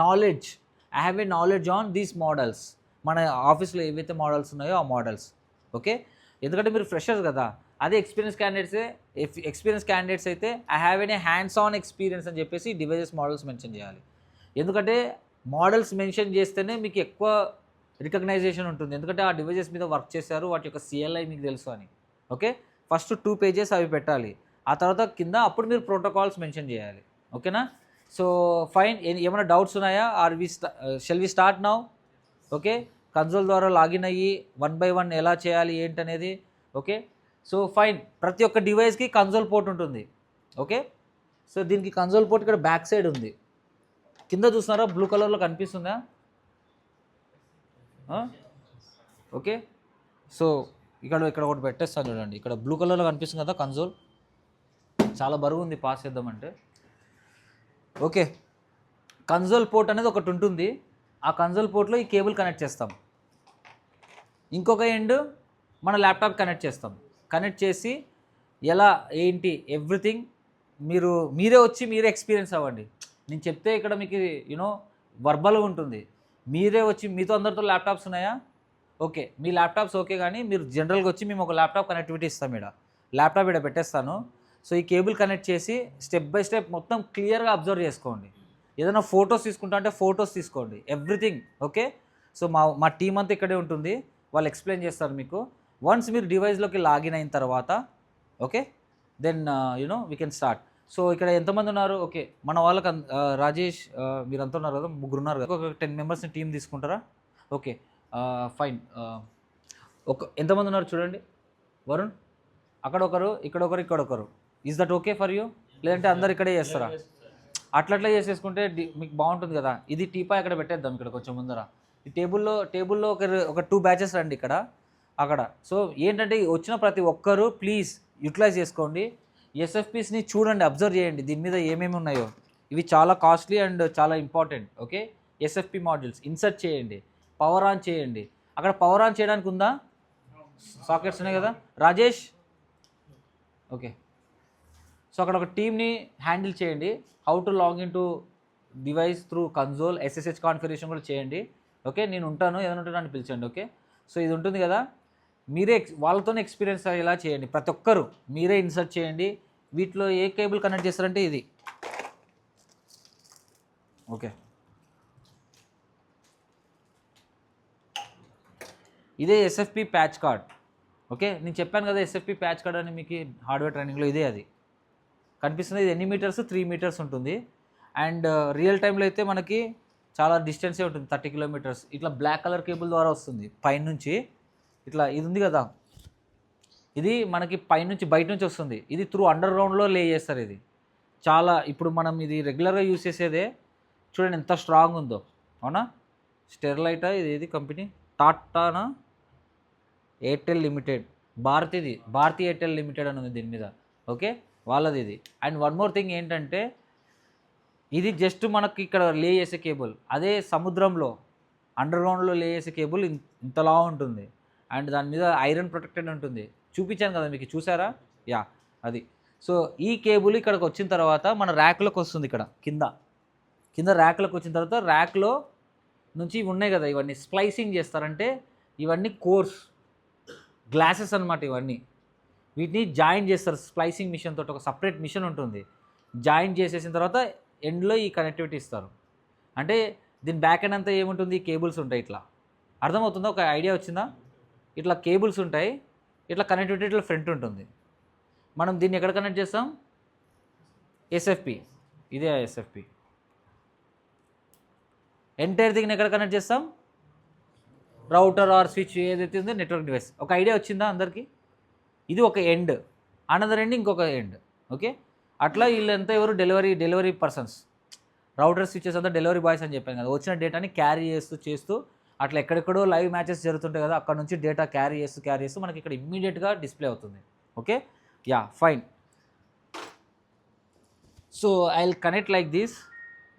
knowledge on these models. మన ఆఫీస్లో ఏవైతే మోడల్స్ ఉన్నాయో ఆ మోడల్స్. ఓకే, ఎందుకంటే మీరు ఫ్రెషర్స్ కదా. అదే ఎక్స్పీరియన్స్ క్యాండిడేట్స్ అయితే I have an hands on experience అని చెప్పేసి డివైజెస్ మోడల్స్ మెన్షన్ చేయాలి. ఎందుకంటే మోడల్స్ మెన్షన్ చేస్తేనే మీకు ఎక్కువ రికగ్నైజేషన్ ఉంటుంది, ఎందుకంటే ఆ డివైజెస్ మీద వర్క్ చేశారు, వాటి యొక్క CLI మీకు తెలుసు అని. ఓకే, ఫస్ట్ 2 పేజెస్ అవి పెట్టాలి. ఆ తర్వాత కింద అప్పుడు మీరు ప్రోటోకాల్స్ మెన్షన్ చేయాలి. ఓకేనా? So fine. ఏమైనా డౌట్స్ ఉన్నాయా? Shall we start now? Okay, console ద్వారా లాగిన్ అయ్యి 1 by 1 ఎలా చేయాలి ఏంటనేది. Okay, so fine. ప్రతి ఒక్క డివైస్కి కన్సోల్ పోర్ట్ ఉంటుంది. ఓకే, సో దీనికి కన్సోల్ పోర్ట్ ఇక్కడ బ్యాక్ సైడ్ ఉంది. కింద చూస్తున్నారా, బ్లూ కలర్లో కనిపిస్తుందా? ఓకే, సో ఇక్కడ ఒకటి పెట్టేస్తాను చూడండి. ఇక్కడ బ్లూ కలర్లో కనిపిస్తుంది కదా కన్సోల్. చాలా బరువు ఉంది పాస్ చేద్దామంటే. ఓకే, కన్సోల్ పోర్ట్ అనేది ఒకటి ఉంటుంది. ఆ కన్సోల్ పోర్ట్లో ఈ కేబుల్ కనెక్ట్ చేస్తాం. ఇంకొక ఎండ్ మన ల్యాప్టాప్ కనెక్ట్ చేస్తాం. కనెక్ట్ చేసి ఎలా ఏంటి ఎవ్రీథింగ్ మీరే వచ్చి మీరే ఎక్స్పీరియన్స్ అవ్వండి. నేను చెప్తే ఇక్కడ మీకు వర్బల్గా ఉంటుంది. మీరే వచ్చి మీతో అందరితో ల్యాప్టాప్స్ ఉన్నాయా? ఓకే, మీ ల్యాప్టాప్స్ ఓకే, కానీ మీరు జనరల్గా వచ్చి మేము ఒక ల్యాప్టాప్ కనెక్టివిటీ ఇస్తాం. ల్యాప్టాప్ ఇక్కడ పెట్టేస్తాను. సో ఈ కేబుల్ కనెక్ట్ చేసి స్టెప్ బై స్టెప్ మొత్తం క్లియర్గా అబ్జర్వ్ చేసుకోండి. ఏదైనా ఫొటోస్ తీసుకుంటా అంటే ఫొటోస్ తీసుకోండి, ఎవ్రీథింగ్. ఓకే, సో మా టీం అంతా ఇక్కడే ఉంటుంది, వాళ్ళు ఎక్స్ప్లెయిన్ చేస్తారు మీకు. వన్స్ మీరు డివైస్లోకి లాగిన్ అయిన తర్వాత okay, then we can start. So ఇక్కడ ఎంతమంది ఉన్నారు? ఓకే, మన వాళ్ళకి రాజేష్ మీరంతా ఉన్నారు కదా, 3 ఉన్నారు కదా. ఒక 10 మెంబర్స్ని టీం తీసుకుంటారా? Okay, fine. ఎంతమంది ఉన్నారు చూడండి వరుణ్, అక్కడ ఒకరు, ఇక్కడ ఒకరు, ఇక్కడ ఒకరు. Is that okay for you? లేదంటే అందరు ఇక్కడే చేస్తారా? అట్లా చేసేసుకుంటే మీకు బాగుంటుంది కదా. ఇది టీపా ఇక్కడ పెట్టేద్దాం, ఇక్కడ కొంచెం ముందర ఈ టేబుల్లో ఒక 2 బ్యాచెస్ రండి ఇక్కడ అక్కడ. సో ఏంటంటే వచ్చిన ప్రతి ఒక్కరూ ప్లీజ్ యూటిలైజ్ చేసుకోండి. ఎస్ఎఫ్పిస్ని చూడండి, అబ్జర్వ్ చేయండి, దీని మీద ఏమేమి ఉన్నాయో. ఇవి చాలా కాస్ట్లీ అండ్ చాలా ఇంపార్టెంట్. ఓకే, ఎస్ఎఫ్పి మాడ్యూల్స్ ఇన్సర్ట్ చేయండి, పవర్ ఆన్ చేయండి. అక్కడ పవర్ ఆన్ చేయడానికి ఉందా? సాకెట్స్ ఉన్నాయి కదా రాజేష్? ఓకే, సో అక్కడ ఒక టీమ్ని హ్యాండిల్ చేయండి. How to login to device through console, SSH configuration కూడా చేయండి. ఓకే, నేను ఉంటాను, ఏదైనా ఉంటే నన్ను పిలిచండి. ఓకే, సో ఇది ఉంటుంది కదా, మీరే వాళ్ళతోనే ఎక్స్పీరియన్స్ అయ్యేలా చేయండి. ప్రతి ఒక్కరు మీరే ఇన్సర్ట్ చేయండి. వీటిలో ఏ కేబుల్ కనెక్ట్ చేస్తారంటే ఇది. ఓకే, ఇదే ఎస్ఎఫ్పి ప్యాచ్ కార్డ్. ఓకే, నేను చెప్పాను కదా ఎస్ఎఫ్పి ప్యాచ్ కార్డ్ అని మీకు హార్డ్వేర్ ట్రైనింగ్లో. ఇదే అది కనిపిస్తుంది. ఇది ఎన్ని మీటర్స్? 3 మీటర్స్ ఉంటుంది. అండ్ రియల్ టైంలో అయితే మనకి చాలా డిస్టెన్సే ఉంటుంది, 30 కిలోమీటర్స్. ఇట్లా బ్లాక్ కలర్ కేబుల్ ద్వారా వస్తుంది పైనుంచి. ఇట్లా ఇది ఉంది కదా, ఇది మనకి పైనుంచి బయట నుంచి వస్తుంది. ఇది త్రూ అండర్ గ్రౌండ్లో లే చేస్తారు. ఇది చాలా, ఇప్పుడు మనం ఇది రెగ్యులర్గా యూస్ చేసేదే. చూడండి ఎంత స్ట్రాంగ్ ఉందో. అవునా? స్టెర్లైటా ఇది? ఏది కంపెనీ? టాటానా? Airtel limited, Bharti Airtel limited అని ఉంది దీని మీద. ఓకే, వాళ్ళది ఇది. అండ్ వన్ మోర్ థింగ్ ఏంటంటే, ఇది జస్ట్ మనకి ఇక్కడ లే చేసే కేబుల్. అదే సముద్రంలో అండర్ గ్రౌండ్లో లే చేసే కేబుల్ ఇంతలా ఉంటుంది. అండ్ దాని మీద ఐరన్ ప్రొటెక్టెడ్ ఉంటుంది. చూపించాను కదా మీకు, చూసారా? యా, అది. సో ఈ కేబుల్ ఇక్కడికి వచ్చిన తర్వాత మన ర్యాక్లోకి వస్తుంది. ఇక్కడ కింద ర్యాక్లోకి వచ్చిన తర్వాత ర్యాక్లో నుంచి ఇవి ఉన్నాయి కదా, ఇవన్నీ స్ప్లైసింగ్ చేస్తారంటే ఇవన్నీ కోర్స్ గ్లాసెస్ అనమాట. ఇవన్నీ వీటిని జాయిన్ చేస్తారు స్ప్లైసింగ్ మిషన్ తోటి. ఒక సపరేట్ మిషన్ ఉంటుంది. జాయిన్ చేసేసిన తర్వాత ఎండ్లో ఈ కనెక్టివిటీ ఇస్తారు. అంటే దీని బ్యాక్ ఎండ్ అంతా ఏముంటుంది? కేబుల్స్ ఉంటాయి. ఇట్లా అర్థమవుతుందా? ఒక ఐడియా వచ్చిందా? ఇట్లా కేబుల్స్ ఉంటాయి, ఇట్లా కనెక్టివిటీ ఇట్లా ఫ్రంట్ ఉంటుంది. మనం దీన్ని ఎక్కడ కనెక్ట్ చేస్తాం? ఎస్ఎఫ్పి. ఇదే ఎస్ఎఫ్పి. ఎంటైర్ థింగ్ని ఎక్కడ కనెక్ట్ చేస్తాం? రౌటర్ ఆర్ స్విచ్ ఏదైతే ఉందో నెట్వర్క్ డివైస్. ఒక ఐడియా వచ్చిందా అందరికీ? ఇది ఒక ఎండ్, అనదర్ ఎండ్ ఇంకొక ఎండ్. ఓకే, అట్లా వీళ్ళంతా ఎవరు? Delivery persons. రౌటర్ స్విచెస్ అంతా డెలివరీ బాయ్స్ అని చెప్పాను కదా. వచ్చిన డేటాని క్యారీ చేస్తూ అట్లా ఎక్కడెక్కడో లైవ్ మ్యాచెస్ జరుగుతుంటాయి కదా, అక్కడ నుంచి డేటా క్యారీ చేస్తూ మనకి ఇక్కడ ఇమ్మీడియట్గా డిస్ప్లే అవుతుంది. Okay, yeah, fine. So I will connect like this,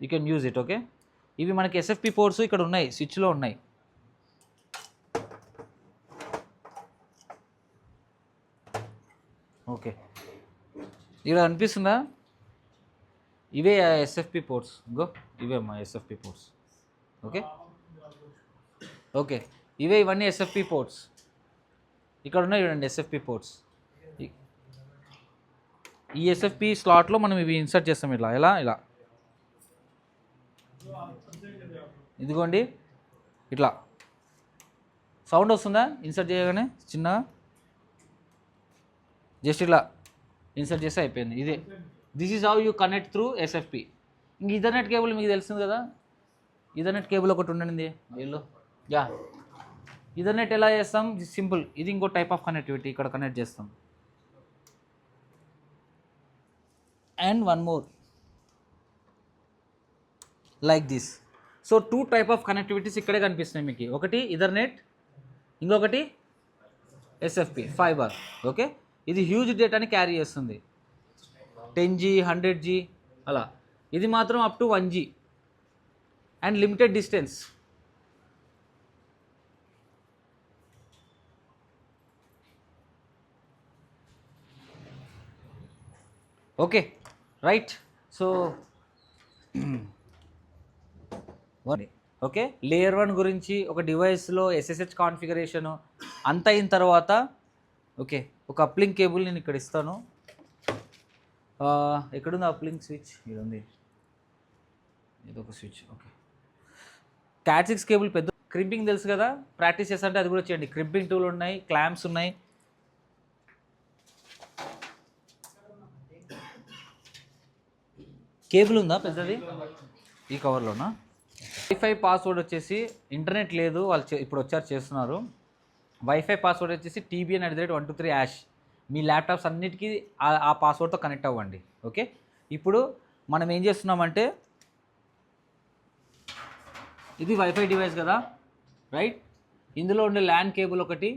you can use it. Okay, ఇవి మనకి ఎస్ఎఫ్పి పోర్ట్స్ ఇక్కడ ఉన్నాయి, స్విచ్లో ఉన్నాయి. ఓకే, ఇక్కడ అనిపిస్తుందా? ఇవే ఎస్ఎఫ్పి పోర్ట్స్. ఇవే మా ఎస్ఎఫ్పి పోర్ట్స్. ఓకే, ఇవన్నీ ఎస్ఎఫ్పి పోర్ట్స్. ఇక్కడ ఉన్నాయి చూడండి ఎస్ఎఫ్పి పోర్ట్స్. ఈ ఎస్ఎఫ్పి స్లాట్లో మనం ఇవి ఇన్సర్ట్ చేస్తాం. ఇలా ఇదిగోండి, ఇట్లా సౌండ్ వస్తుందా ఇన్సర్ట్ చేయగానే? చిన్నగా జస్ట్ ఇలా ఇన్సర్ట్ చేస్తే అయిపోయింది. ఇదే, this is how you connect through ఎస్ఎఫ్పి. ఇంక ఈథర్నెట్ కేబుల్ మీకు తెలిసింది కదా, ఈథర్నెట్ కేబుల్ ఒకటి ఉండండి వీళ్ళు. యా, ఈథర్నెట్ ఎలా చేస్తాం? సింపుల్. ఇది ఇంకో టైప్ ఆఫ్ కనెక్టివిటీ. ఇక్కడ కనెక్ట్ చేస్తాం. And one more like this. So 2 type of connectivities ఇక్కడే కనిపిస్తున్నాయి మీకు. ఒకటి ఈథర్నెట్, ఇంకొకటి ఎస్ఎఫ్పి ఫైబర్. ఓకే, ఇది హ్యూజ్ డేటాని క్యారీ చేస్తుంది, 10G 100G అలా. ఇది మాత్రం up to 1G and limited distance. Okay, right. So okay, layer 1 గురించి ఒక డివైస్లో ఎస్ఎస్హెచ్ కాన్ఫిగరేషను అంత అయిన తర్వాత, ఓకే, ఒక అప్లింక్ కేబుల్ నేను ఇక్కడ ఇస్తాను. ఎక్కడుంది అప్లింక్ స్విచ్? ఇది ఉంది, ఇదొక స్విచ్. ఓకే, Cat 6 కేబుల్ పెద్ద. క్రింపింగ్ తెలుసు కదా, ప్రాక్టీస్ చేస్తుంటే అది కూడా చేయండి. క్రింపింగ్ టూల్ ఉన్నాయి, క్లాంప్స్ ఉన్నాయి. కేబుల్ ఉందా పెద్దది? ఈ కవర్లోనా? వైఫై పాస్వర్డ్ వచ్చేసి ఇంటర్నెట్ లేదు, వాళ్ళు ఇప్పుడు వచ్చారు చేస్తున్నారు. వైఫై పాస్వర్డ్ వచ్చేసి tbn@123#. మీ ల్యాప్టాప్స్ అన్నిటికీ ఆ పాస్వర్డ్తో కనెక్ట్ అవ్వండి. ఓకే, ఇప్పుడు మనం ఏం చేస్తున్నామంటే ఇది వైఫై డివైస్ కదా, రైట్. ఇందులో ఉండే ల్యాన్ కేబుల్ ఒకటి,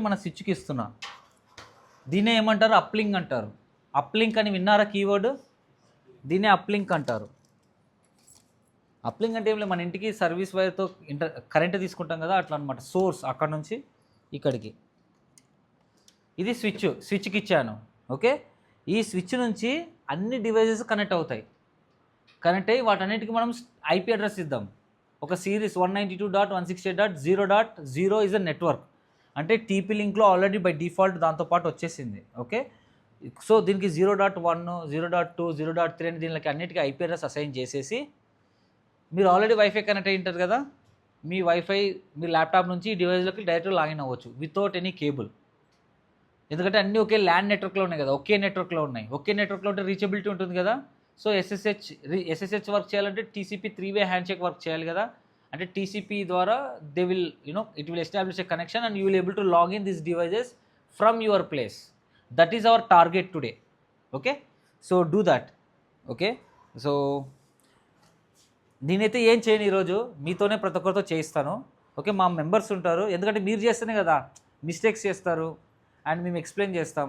మన స్విచ్కి ఇస్తున్నా. దీన్నే ఏమంటారు? అప్లింక్ అంటారు. అప్లింక్ అని విన్నారా కీవర్డ్? దీన్నే అప్లింక్ అంటారు. అప్లింక్ అంటే ఏం లేదు, మన ఇంటికి సర్వీస్ వైర్తో కరెంట్ తీసుకుంటాం కదా, అట్లా అనమాట. సోర్స్ అక్కడ నుంచి ఇక్కడికి. ఇది స్విచ్కి ఇచ్చాను. ఓకే, ఈ స్విచ్ నుంచి అన్ని డివైజెస్ కనెక్ట్ అవుతాయి. కనెక్ట్ అయ్యి వాటన్నిటికీ మనం ఐపీ అడ్రస్ ఇద్దాం. ఒక సిరీస్ 192.168.0.0 ఇస్ అ నెట్వర్క్. అంటే టీపీ లింక్లో ఆల్రెడీ బై డిఫాల్ట్ దాంతోపాటు వచ్చేసింది. ఓకే, సో దీనికి 0.1, 0.2, 0.3 అని దీనికి అన్నిటికీ ఐపీ అడ్రస్ అసైన్ చేసేసి, మీరు ఆల్రెడీ వైఫై కనెక్ట్ అయ్యి ఉంటుంది కదా, మీ వైఫై మీ ల్యాప్టాప్ నుంచి ఈ డివైస్లోకి డైరెక్ట్ లాగిన్ అవ్వచ్చు వితౌట్ ఎనీ కేబుల్. ఎందుకంటే అన్నీ ఒకే ల్యాండ్ నెట్వర్క్లో ఉన్నాయి కదా, ఒకే నెట్వర్క్లో ఉన్నాయి. ఒకే నెట్వర్క్లో ఉంటే రీచబిలిటీ ఉంటుంది కదా. సో ఎస్ఎస్హెచ్ వర్క్ చేయాలంటే టీసీపీ 3-way హ్యాండ్షేక్ వర్క్ చేయాలి కదా. అంటే టీసీపీ ద్వారా they will it will establish a connection and you will able to log in this devices from your place. That is our target today. Okay, so do that. Okay, so నేనైతే ఏం చేయను ఈరోజు, మీతోనే ప్రతి ఒక్కరితో చేయిస్తాను. Okay, మా members ఉంటారు, ఎందుకంటే మీరు చేస్తేనే కదా మిస్టేక్స్ చేస్తారు అండ్ మేము ఎక్స్ప్లెయిన్ చేస్తాం.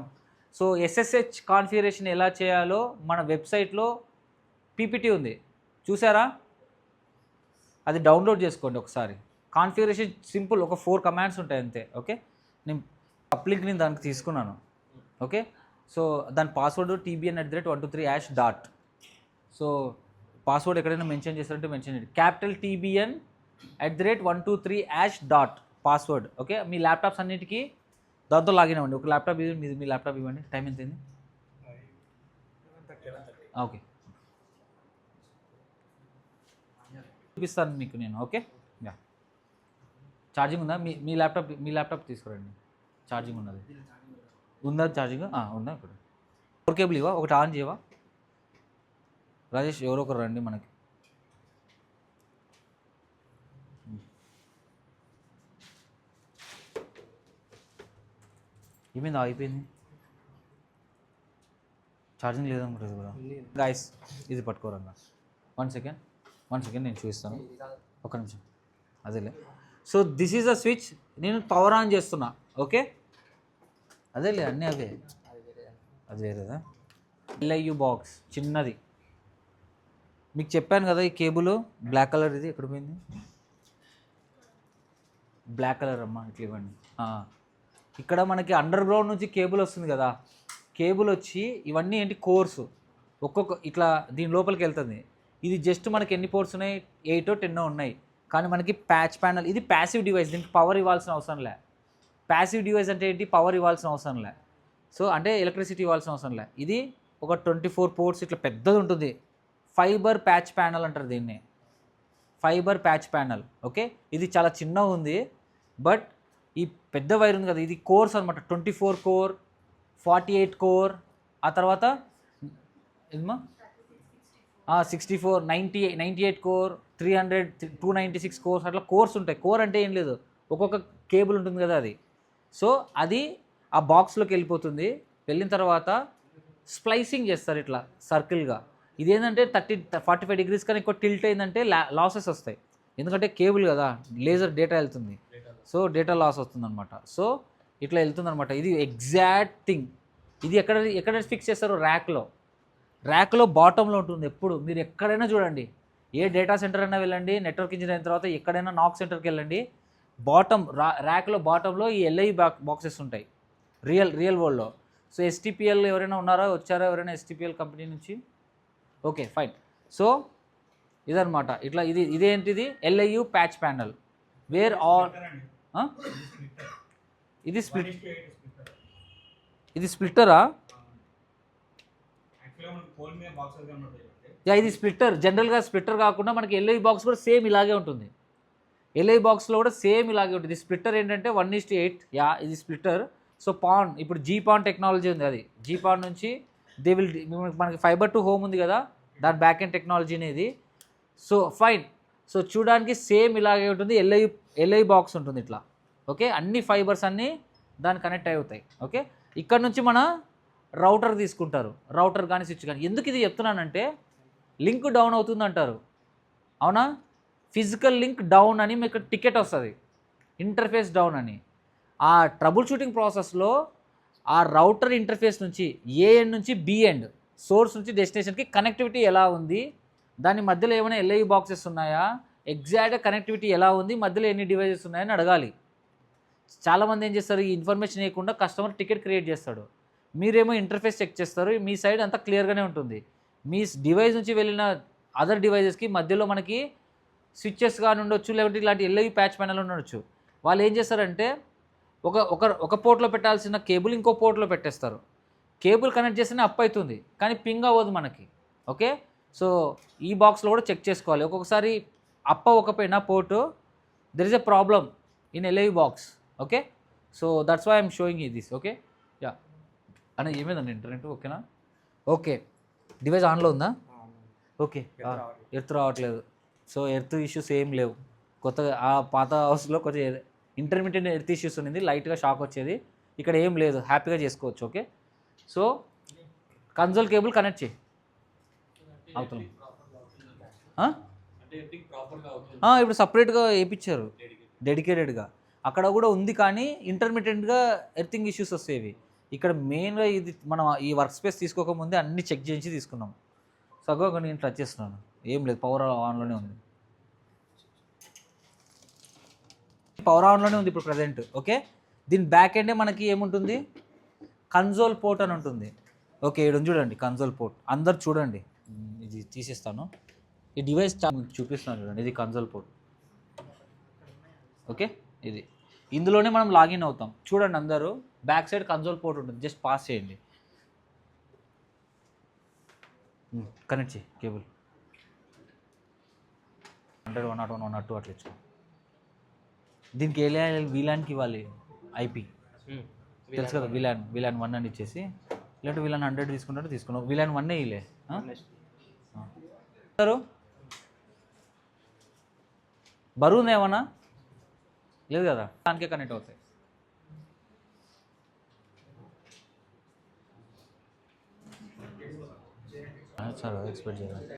సో ఎస్ఎస్హెచ్ కాన్ఫిగరేషన్ ఎలా చేయాలో మన వెబ్సైట్లో పీపీటీ ఉంది, చూసారా? అది డౌన్లోడ్ చేసుకోండి ఒకసారి. కాన్ఫిగరేషన్ సింపుల్, ఒక 4 కమాండ్స్ ఉంటాయి అంతే. ఓకే, నేను అప్లింక్ నేను దానికి తీసుకున్నాను. ఓకే, సో దాని పాస్వర్డ్ tbn@123#. సో పాస్వర్డ్ ఎక్కడైనా మెన్షన్ చేస్తారంటే మెన్షన్ చేయండి. TBN@123# password. ఓకే, మీ ల్యాప్టాప్స్ అన్నిటికీ దాంతో లాగిన్ అవ్వండి. ఒక ల్యాప్టాప్ ఇవ్వండి, మీ ల్యాప్టాప్ ఇవ్వండి. టైం ఎంత అయింది? ఓకే, చూపిస్తాను మీకు నేను. ఓకే, యా, ఛార్జింగ్ ఉందా? మీ ల్యాప్టాప్ తీసుకురండి. ఛార్జింగ్ ఉన్నది ఉందా? ఛార్జింగ్ ఉందా? ఇక్కడ 4 కేబుల్ ఇవ్వ, ఒకటి ఆన్ చేయవా రాజేష్? ఎవరో ఒకరు రండి మనకి. ఏమైంది? అయిపోయింది, ఛార్జింగ్ లేదనుకుంటుంది కూడా. గాయస్ ఇది పట్టుకోరంగా. 1 సెకండ్ నేను చూపిస్తాను, ఒక నిమిషం. అదేలే. So this is a switch, నేను పవర్ ఆన్ చేస్తున్నా. ఓకే, అదేలే, అన్నీ అవే. అది వేరేదా? LIU బాక్స్ చిన్నది మీకు చెప్పాను కదా. ఈ కేబుల్ బ్లాక్ కలర్, ఇది ఎక్కడ పోయింది? బ్లాక్ కలర్ అమ్మా, ఇట్లా ఇవ్వండి. ఇక్కడ మనకి అండర్ గ్రౌండ్ నుంచి కేబుల్ వస్తుంది కదా, కేబుల్ వచ్చి ఇవన్నీ ఏంటి కోర్సు, ఒక్కొక్క ఇట్లా దీని లోపలికి వెళ్తుంది. ఇది జస్ట్ మనకి ఎన్ని పోర్ట్స్ ఉన్నాయి? 8 or 10 ఉన్నాయి. కానీ మనకి ప్యాచ్ ప్యానల్, ఇది ప్యాసివ్ డివైస్, దీనికి పవర్ ఇవ్వాల్సిన అవసరం లే. ప్యాసివ్ డివైస్ అంటే ఏంటి? పవర్ ఇవ్వాల్సిన అవసరం లే. సో అంటే ఎలక్ట్రిసిటీ ఇవ్వాల్సిన అవసరం లే. ఇది ఒక 24 పోర్ట్స్ ఇట్లా పెద్దది ఉంటుంది. ఫైబర్ ప్యాచ్ ప్యానల్ అంటారు దీన్ని, ఫైబర్ ప్యాచ్ ప్యానల్. ఓకే, ఇది చాలా చిన్నగా ఉంది, బట్ ఈ పెద్ద వైర్ ఉంది కదా, ఇది కోర్స్ అనమాట. 24 కోర్, 48 కోర్, ఆ తర్వాత ఏమా 64, 98 కోర్, 300, 296 కోర్స్, అట్లా కోర్స్ ఉంటాయి. కోర్ అంటే ఏం లేదు, ఒక్కొక్క కేబుల్ ఉంటుంది కదా అది. సో అది ఆ బాక్స్లోకి వెళ్ళిపోతుంది. వెళ్ళిన తర్వాత స్ప్లైసింగ్ చేస్తారు ఇట్లా సర్కిల్గా. ఇదేంటంటే 45 degrees కానీ ఎక్కువ టిల్ట్ అయిందంటే లాసెస్ వస్తాయి. ఎందుకంటే కేబుల్ కదా, లేజర్ డేటా వెళ్తుంది, సో డేటా లాస్ వస్తుంది అనమాట. సో ఇట్లా వెళ్తుంది అనమాట. ఇది ఎగ్జాక్ట్ థింగ్. ఇది ఎక్కడ ఫిక్స్ చేస్తారు? ర్యాక్లో బాటంలో ఉంటుంది ఎప్పుడు. మీరు ఎక్కడైనా చూడండి, ఏ డేటా సెంటర్ అయినా వెళ్ళండి, నెట్వర్క్ ఇంజనీర్ అయిన తర్వాత ఎక్కడైనా నాక్ సెంటర్కి వెళ్ళండి, ర్యాక్లో బాటంలో ఈ LI బాక్సెస్ ఉంటాయి రియల్ వరల్డ్లో. సో STPL ఎవరైనా ఉన్నారా? వచ్చారా ఎవరైనా STPL కంపెనీ నుంచి? Okay, fine. సో ఇదనమాట. ఇట్లా ఇదేంటిది? LIU patch panel where all. ఇది స్ప్లిట్టరా? ఇది స్ప్లిట్టర్. జనరల్గా స్ప్లిట్టర్ కాకుండా మనకి LI బాక్స్ కూడా సేమ్ ఇలాగే ఉంటుంది. LI బాక్స్లో కూడా సేమ్ ఇలాగే ఉంటుంది. స్ప్లిట్టర్ ఏంటంటే 1:8. ఇది స్ప్లిట్టర్. సో పాన్, ఇప్పుడు GPON టెక్నాలజీ ఉంది, అది GPON నుంచి మనకి ఫైబర్ టు హోమ్ ఉంది కదా, దాని బ్యాక్ ఎండ్ టెక్నాలజీ అనేది. So fine. సో చూడడానికి సేమ్ ఇలాగే ఉంటుంది, ఎల్ఐ బాక్స్ ఉంటుంది ఇట్లా. ఓకే, అన్ని ఫైబర్స్ అన్నీ దాన్ని కనెక్ట్ అవుతాయి. ఓకే, ఇక్కడ నుంచి మన రౌటర్ తీసుకుంటారు, రౌటర్ కానీ స్విచ్ కానీ. ఎందుకు ఇది చెప్తున్నానంటే లింక్ డౌన్ అవుతుంది అంటారు, అవునా? ఫిజికల్ లింక్ డౌన్ అని మీకు టికెట్ వస్తుంది, ఇంటర్ఫేస్ డౌన్ అని. ఆ ట్రబుల్ షూటింగ్ ప్రాసెస్లో ఆ రౌటర్ ఇంటర్ఫేస్ నుంచి ఏ ఎండ్ నుంచి బి ఎండ్, సోర్స్ నుంచి డెస్టినేషన్కి కనెక్టివిటీ ఎలా ఉంది, దాని మధ్యలో ఏమైనా ఎల్ఐ బాక్సెస్ ఉన్నాయా, ఎగ్జాక్ట్గా కనెక్టివిటీ ఎలా ఉంది, మధ్యలో ఎన్ని డివైజెస్ ఉన్నాయని అడగాలి. చాలామంది ఏం చేస్తారు, ఈ ఇన్ఫర్మేషన్ ఇవ్వకుండా కస్టమర్ టికెట్ క్రియేట్ చేస్తాడు, మీరేమో ఇంటర్ఫేస్ చెక్ చేస్తారు, మీ సైడ్ అంతా క్లియర్గానే ఉంటుంది. మీ డివైస్ నుంచి వెళ్ళిన అదర్ డివైజెస్కి మధ్యలో మనకి స్విచ్చెస్ కానీ ఉండొచ్చు, లేకపోతే ఇలాంటి ఎల్ఐ ప్యాచ్ ప్యానల్ ఉండొచ్చు. వాళ్ళు ఏం చేస్తారంటే ఒక పోర్ట్లో పెట్టాల్సిన కేబుల్ ఇంకో పోర్ట్లో పెట్టేస్తారు. కేబుల్ కనెక్ట్ చేస్తేనే అప్ అవుతుంది, కానీ పింగ్ అవ్వదు మనకి. ఓకే, సో ఈ బాక్స్లో కూడా చెక్ చేసుకోవాలి. ఒక్కొక్కసారి అప్ అవ్వకపోయినా port, there is a problem in LI box. Okay, so that's why I'm showing ఈ దిస్. ఓకే, యా అన్న ఏమైందండి ఇంటర్నెట్? ఓకేనా? ఓకే, డివైస్ ఆన్లో ఉందా? ఓకే, ఎర్త్ రావట్లేదు. సో ఎర్త్ ఇష్యూస్ ఏం లేవు. కొత్తగా ఆ పాత హౌస్లో కొంచెం ఇంటర్మీడియట్ ఎర్త్ ఇష్యూస్ ఉంది, లైట్గా షాక్ వచ్చేది. ఇక్కడ ఏం లేదు, హ్యాపీగా చేసుకోవచ్చు. Okay, so console cable connect చేయి అవుతుంది. ఇప్పుడు సపరేట్గా వేయించారు డెడికేటెడ్గా, అక్కడ కూడా ఉంది, కానీ ఇంటర్మీడియట్గా ఎర్తింగ్ ఇష్యూస్ వస్తాయి. ఇక్కడ మెయిన్గా ఇది మనం ఈ వర్క్ స్పేస్ తీసుకోకముందే అన్ని చెక్ చేయించి తీసుకున్నాం. సగం నేను టచ్ చేస్తున్నాను, ఏం లేదు, పవర్ ఆన్లోనే ఉంది. పవర్ ఆన్లోనే ఉంది ఇప్పుడు ప్రజెంట్. ఓకే, దీని బ్యాక్ ఎండే మనకి ఏముంటుంది, కన్సోల్ పోర్ట్ అని ఉంటుంది. ఓకే, ఇక్కడ చూడండి కన్సోల్ పోర్ట్, అందరు చూడండి. ఇది తీసేస్తాను, ఈ డివైస్ చూపిస్తున్నాను చూడండి, ఇది కన్సోల్ పోర్ట్. ఓకే, ఇది ఇందులోనే మనం లాగిన్ అవుతాం. చూడండి అందరూ, బ్యాక్ సైడ్ కన్సోల్ పోర్ట్ ఉంటుంది, జస్ట్ పాస్ చేయండి. కనెక్ట్ చేయి కేబుల్ 100, 101, 102 అట్లా ఇచ్చుకో. దీనికి వీలాన్కి ఇవ్వాలి ఐపీ, తెలుసు కదా, వీలాన్ 1 అని ఇచ్చేసి, లేదంటే వీలాన్ 100 తీసుకుంటే తీసుకున్నావు, వీలాన్ 1 ఇలే. బరువు ఉంది ఏమన్నా లేదు కదా, దానికే కనెక్ట్ అవుతాయి. చాలా ఎక్స్పెక్ట్ చేయాలి.